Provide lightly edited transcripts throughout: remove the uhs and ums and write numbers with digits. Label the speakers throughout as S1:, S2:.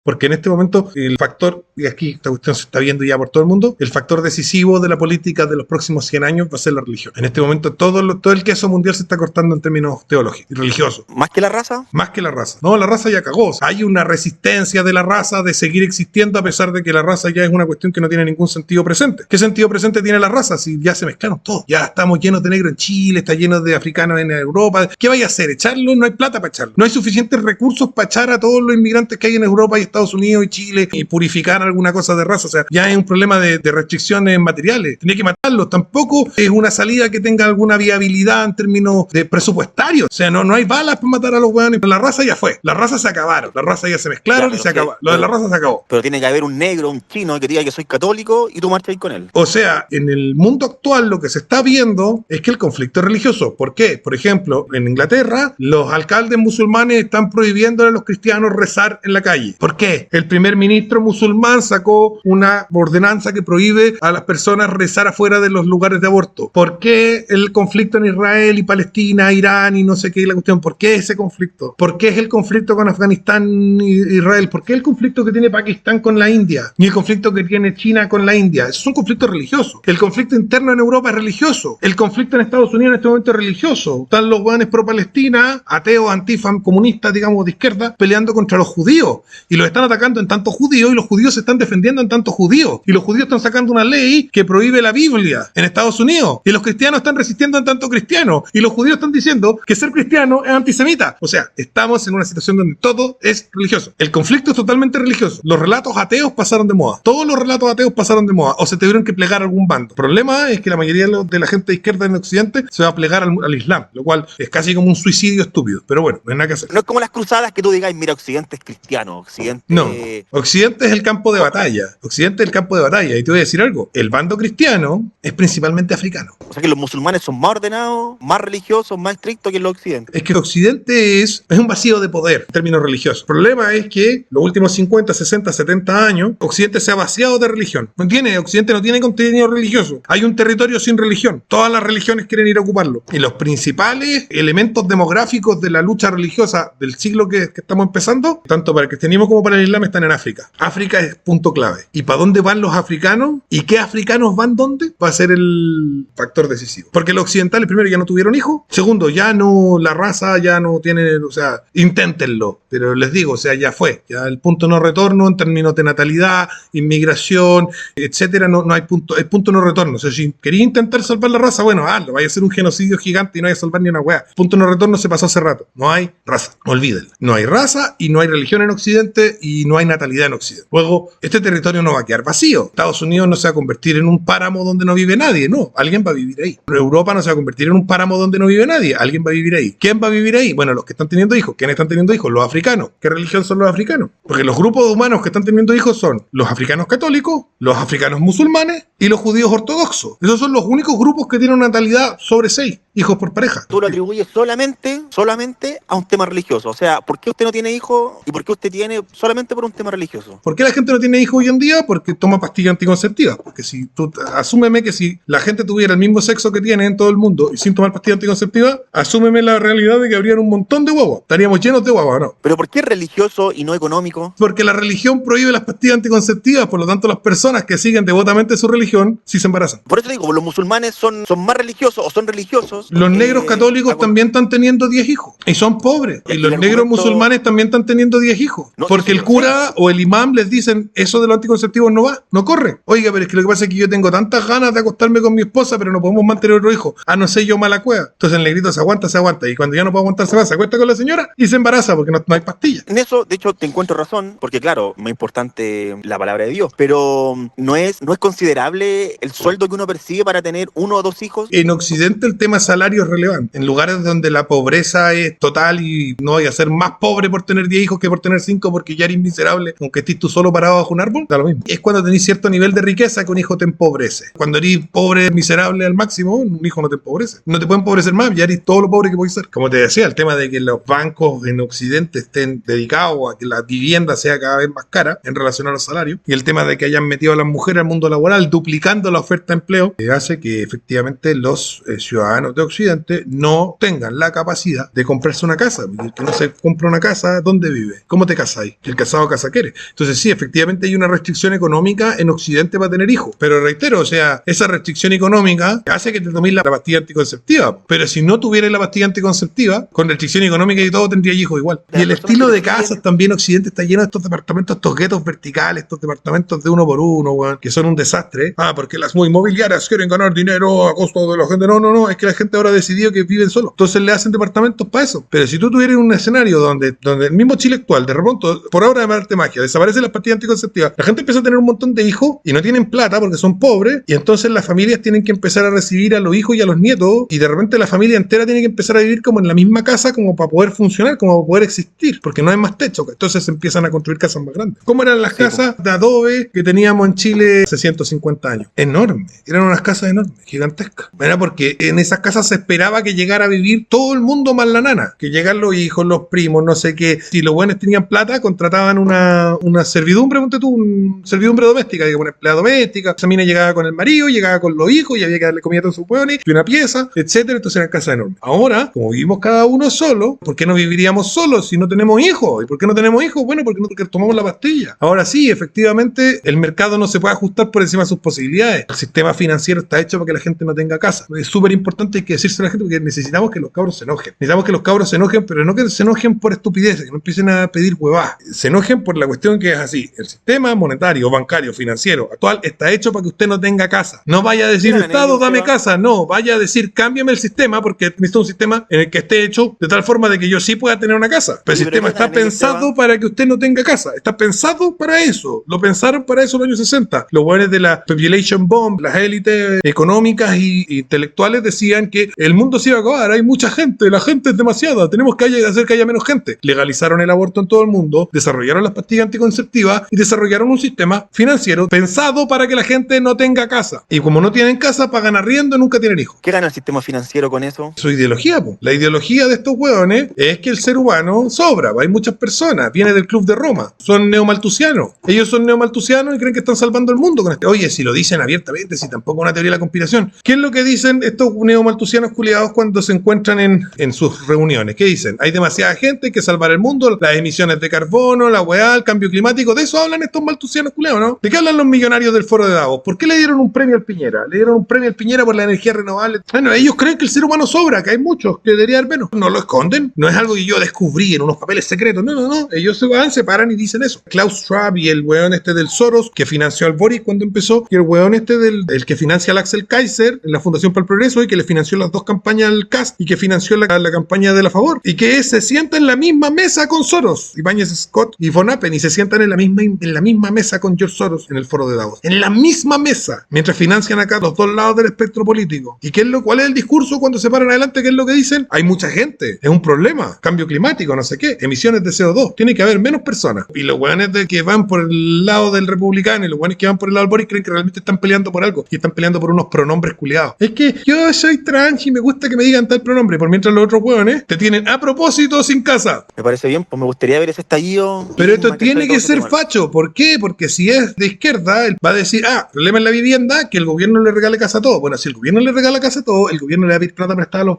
S1: porque en este momento el factor, y aquí esta cuestión se está viendo ya por todo el mundo, el factor decisivo de la política de los próximos 100 años va a ser la religión. En este momento todo el queso mundial se está cortando en términos teológicos y religiosos.
S2: ¿Más que la raza?
S1: Más que la raza. No, la raza ya cagó. O sea, hay una resistencia de la raza de seguir existiendo a pesar de que la raza ya es una cuestión que no tiene ningún sentido presente. ¿Qué sentido presente tiene la raza si ya se mezclaron todos? Ya estamos llenos de negros en Chile, está lleno de africanos en Europa. ¿Qué vaya a hacer? ¿Echarlo? No hay plata para echarlo. No hay suficientes recursos para echar a todos los inmigrantes que hay en Europa y Estados Unidos y Chile y purificar alguna cosa de raza. O sea, ya es un problema de restricciones materiales. Tenía que matarlos. Tampoco es una salida que tenga alguna viabilidad en términos de presupuestarios. O sea, no hay balas para matar a los hueones. La raza ya fue. La raza se acabaron. La raza ya se mezclaron y se acabó. Lo de la raza se acabó.
S2: Pero tiene que haber un negro, un chino que diga que soy católico y tú marchas con él.
S1: O sea, en el mundo actual lo que se está viendo es que el conflicto es religioso. ¿Por qué? Por ejemplo, en Inglaterra, los alcaldes musulmanes están prohibiéndole a los cristianos rezar en la calle. ¿Por qué? El primer ministro musulmán sacó una ordenanza que prohíbe a las personas rezar afuera de los lugares de aborto. ¿Por qué el conflicto en Israel y Palestina, Irán y no sé qué la cuestión? ¿Por qué ese conflicto? ¿Por qué es el conflicto con Afganistán y Israel? ¿Por qué el conflicto que tiene Pakistán con la India? Ni el conflicto que tiene China con la India. Eso es un conflicto religioso. El conflicto interno en Europa es religioso. El conflicto en Estados Unidos en este momento es religioso. Están los hueones pro-Palestina, ateos, antifam, comunistas, digamos, de izquierda, peleando contra los judíos. Y los están atacando en tanto judíos y los judíos se están defendiendo en tanto judíos. Y los judíos están sacando una ley que prohíbe la Biblia en Estados Unidos. Y los cristianos están resistiendo en tanto cristianos. Y los judíos están diciendo que ser cristiano es antisemita. O sea, estamos en una situación donde todo es religioso. El conflicto es totalmente religioso. Los relatos ateos pasaron de moda. Todos los relatos ateos pasaron de moda. O se tuvieron que plegar a algún bando. El problema es que la mayoría de la gente de izquierda en Occidente se va a plegar al Islam, lo cual es casi como un suicidio estúpido. Pero bueno, no hay nada que hacer.
S2: No es como las cruzadas que tú digas, mira, Occidente es cristiano, Occidente...
S1: No, Occidente es el campo de batalla. Occidente es el campo de batalla. Y te voy a decir algo. El bando cristiano es principalmente africano.
S2: O sea que los musulmanes son más ordenados, más religiosos, más estrictos que los occidentes.
S1: Es que Occidente es un vacío de poder en términos religiosos. El problema es que los últimos 50, 60, 70 años, Occidente se ha vaciado de religión. Occidente no tiene contenido religioso. Hay un territorio sin religión. Todas las religiones quieren ir a ocuparlo. Y los principales elementos demográficos de la lucha religiosa del siglo que estamos empezando, tanto para el cristianismo como para el islam, están en África. África es punto clave. ¿Y para dónde van los africanos? ¿Y qué africanos van dónde? Va a ser el factor decisivo. Porque los occidentales, primero, ya no tuvieron hijos. Segundo, ya no, la raza ya no tiene, o sea, inténtenlo. Pero les digo, o sea, ya fue. Ya el punto no retorno en términos de natalidad, inmigración, etcétera, no hay punto, el punto no retorno. O sea, si quería intentar salvar la raza, bueno, hazlo, vaya a ser un genocidio gigante y no vaya a salvar ni una weá. El punto no retorno se pasó hace rato. No hay raza, olvídenlo. No hay raza y no hay religión en Occidente y no hay natalidad en Occidente. Luego, este territorio no va a quedar vacío. Estados Unidos no se va a convertir en un páramo donde no vive nadie, no, alguien va a vivir ahí. Europa no se va a convertir en un páramo donde no vive nadie, alguien va a vivir ahí. ¿Quién va a vivir ahí? Bueno, los que están teniendo hijos. ¿Quiénes están teniendo hijos? Los africanos. ¿Qué religión son los africanos? Porque los grupos humanos que están teniendo hijos son los africanos católicos, los africanos musulmanes y los judíos ortodoxos. Esos son los únicos grupos que tienen una natalidad sobre 6 hijos por pareja.
S2: Tú lo atribuyes solamente a un tema religioso. O sea, ¿por qué usted no tiene hijos y por qué usted tiene solamente por un tema religioso?
S1: ¿Por qué la gente no tiene hijos hoy en día? Porque toma pastillas anticonceptivas. Porque si tú, asúmeme que si la gente tuviera el mismo sexo que tiene en todo el mundo y sin tomar pastillas anticonceptivas, asúmeme la realidad de que habrían un montón de guaguas. Estaríamos llenos de guaguas, ¿no?
S2: ¿Pero por qué es religioso y no económico?
S1: Porque la religión prohíbe las pastillas anticonceptivas, por lo tanto las personas que siguen devotamente su religión sí se embarazan.
S2: Por eso digo, los musulmanes son más religiosos o son religiosos.
S1: Los negros católicos también están teniendo 10 hijos y son pobres. Y los negros musulmanes también están teniendo 10 hijos. No, porque el cura o el imam les dicen, eso de los anticonceptivos no va, no corre. Oiga, pero es que lo que pasa es que yo tengo tantas ganas de acostarme con mi esposa, pero no podemos mantener otro hijo. Ah, no sé yo, mala cueva. Entonces el negrito se aguanta. Y cuando ya no puede aguantar, se acuesta con la señora y se embaraza porque no hay pastillas.
S2: En eso, de hecho, te encuentro razón, porque claro, muy importante la palabra de Dios, pero no es considerable el sueldo que uno percibe para tener 1 o 2 hijos.
S1: En Occidente el tema salario es relevante. En lugares donde la pobreza es total y no hay a ser más pobre por tener 10 hijos que por tener 5 porque ya eres miserable, aunque estés tú solo parado bajo un árbol, da lo mismo. Es cuando tenés cierto nivel de riqueza que un hijo te empobrece. Cuando eres pobre, miserable al máximo, un hijo no te empobrece. No te puede empobrecer más, ya eres todo lo pobre que puedes ser. Como te decía, el tema de que los bancos en Occidente estén dedicados a que la vivienda sea cada vez más cara en relación a los salarios, y el tema de que hayan metido a las mujeres al mundo laboral duplicando la oferta de empleo, hace que efectivamente los ciudadanos de Occidente no tengan la capacidad de comprarse una casa. Porque el que no se compra una casa, ¿dónde vive? ¿Cómo te casáis? El casado casa quiere. Entonces sí, efectivamente hay una restricción económica en Occidente para tener hijos. Pero reitero, o sea, esa restricción económica hace que te tomes la pastilla anticonceptiva. Pero si no tuvieras la pastilla anticonceptiva, con restricción económica y todo, tendrías hijos igual. Y el estilo de casas también, Occidente está lleno de estos departamentos, estos guetos verticales, estos departamentos de uno por uno, weón, que son un desastre. Porque las inmobiliarias quieren ganar dinero a costo de la gente. No, es que la gente ahora ha decidido que viven solos. Entonces le hacen departamentos para eso. Pero si tú tuvieras un escenario donde el mismo Chile actual, de repente, por obra de arte magia, desaparecen las pastillas anticonceptivas, la gente empieza a tener un montón de hijos y no tienen plata porque son pobres, y entonces las familias tienen que empezar a recibir a los hijos y a los nietos, y de repente la familia entera tiene que empezar a vivir como en la misma casa, como para poder funcionar, como para poder existir, porque no hay más techo. Entonces se empiezan a construir casas más grandes. ¿Cómo eran las casas de adobe que teníamos en Chile hace 150 años? Enormes. Eran unas casas enormes, gigantescas. Era porque en esas casas se esperaba que llegara a vivir todo el mundo más la nana, que llegan los hijos, los primos, no sé qué. Si los buenos tenían plata, contrataban una servidumbre, ponte tú, una servidumbre doméstica, digamos, una empleada doméstica. Esa mina llegaba con el marido, llegaba con los hijos y había que darle comida a todos sus hueones y una pieza, etcétera. Entonces eran casas enormes. Ahora, como vivimos cada uno solo, ¿por qué no viviríamos solos si no tenemos hijos? ¿Y por qué no tenemos hijos? Bueno, porque tomamos la pastilla. Ahora sí, efectivamente, el mercado no se puede ajustar por encima de sus posibilidades. El sistema financiero está hecho para que la gente no tenga casa. Es súper importante, hay que decirse a la gente, porque necesitamos que los cabros se enojen. Necesitamos que los cabros se enojen, pero no que se enojen por estupideces, que no empiecen a pedir huevadas. Se enojen por la cuestión que es así. El sistema monetario, bancario, financiero actual está hecho para que usted no tenga casa. No vaya a decir, Estado, dame casa. No, vaya a decir, cámbiame el sistema, porque necesito un sistema en el que esté hecho de tal forma de que yo sí pueda tener una casa. Pero el sistema está pensado para que usted no tenga casa. Está pensado para eso. Lo pensaron para eso en los años 60. Los buenos de la population bomb, las élites económicas e intelectuales decían que el mundo se iba a acabar. Hay mucha gente, la gente es demasiada. Tenemos que hacer que haya menos gente. Legalizaron el aborto en todo el mundo, desarrollaron las pastillas anticonceptivas y desarrollaron un sistema financiero pensado para que la gente no tenga casa. Y como no tienen casa, pagan arriendo y nunca tienen hijos.
S2: ¿Qué gana el sistema financiero con eso?
S1: Su ideología, po. La ideología de estos hueones es que el ser humano sobra. Hay muchas personas. Viene del Club de Roma. Son neomalthusianos. Ellos son neomalthusianos y creen que están salvando el mundo con esto. Oye, si lo dicen abiertamente, si tampoco es una teoría de la conspiración. ¿Qué es lo que dicen estos neomalthusianos culiados cuando se encuentran en sus reuniones? ¿Qué dicen? Hay demasiada gente, hay que salvar el mundo, las emisiones de carbono, la weá, el cambio climático. De eso hablan estos malthusianos culiados, ¿no? ¿De qué hablan los millonarios del foro de Davos? ¿Por qué le dieron un premio al Piñera? Le dieron un premio al Piñera por la energía renovable. Bueno, ellos creen que el ser humano sobra, que hay muchos, que debería haber menos. No lo esconden. No es algo que yo descubrí en unos papeles secretos. No. Ellos se van, se paran y dicen eso. Klaus Schwab y el weón este del Soros, que financió al Boris cuando empezó, y el weón este el que financia al Axel Kaiser en la Fundación para el Progreso y que le financió las dos campañas al CAS y que financió la campaña de la Favor y que se sienta en la misma mesa con Soros, Ibáñez Scott y Von Appen, y se sientan en la misma mesa con George Soros en el foro de Davos. En la misma mesa, mientras financian acá los dos lados del espectro político. ¿Y cuál es el discurso cuando se paran adelante? ¿Qué es lo que dicen? Hay mucha gente, es un problema, cambio climático, no sé qué, emisiones de CO2, tiene que haber menos personas. Y los weones que van por el lado del republicano y los weones que van por el lado del Boris creen que realmente están peleando por algo y están peleando por unos pronombres culiados. Es que yo soy trans y me gusta que me digan tal pronombre, por mientras los otros weones te tienen a propósito sin casa.
S2: Me parece bien, pues me gustaría ver ese estallido.
S1: Pero esto tiene que ser facho. ¿Por qué? Porque si es de izquierda, él va a decir, el problema es la vivienda, que el gobierno le regale casa a todos. Bueno, si el gobierno le regala casa a todos, el gobierno le va a pedir plata prestada a los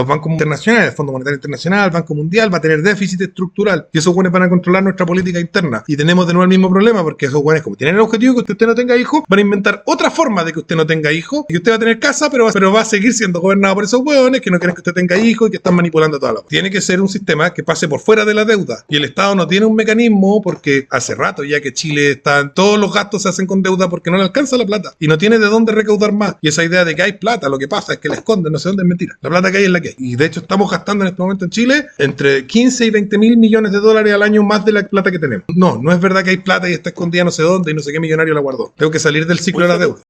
S1: bancos internacionales, el Fondo Monetario Internacional, el Banco Mundial, va a tener déficit estructural y esos buenos van a controlar nuestra política interna. Y tenemos de nuevo el mismo problema, porque esos buenos, como tienen el objetivo de que usted no tenga hijos, van a inventar otra forma de que usted no tenga hijos y usted va a tener casa, pero va a seguir siendo gobernado por esos hueones que no quieren que usted tenga hijos y que están manipulando toda la. Tiene que ser un sistema que pase por fuera de la deuda. Y el Estado no tiene un mecanismo porque hace rato ya que Chile está, todos los gastos se hacen con deuda porque no le alcanza la plata y no tiene de dónde recaudar más. Y esa idea de que hay plata, lo que pasa es que la esconden, no sé dónde, es mentira. La plata que hay es la que hay. Y de hecho estamos gastando en este momento en Chile entre 15 y 20 mil millones de dólares al año más de la plata que tenemos. No es verdad que hay plata y está escondida no sé dónde y no sé qué millonario la guardó. Tengo que salir del ciclo de la deuda.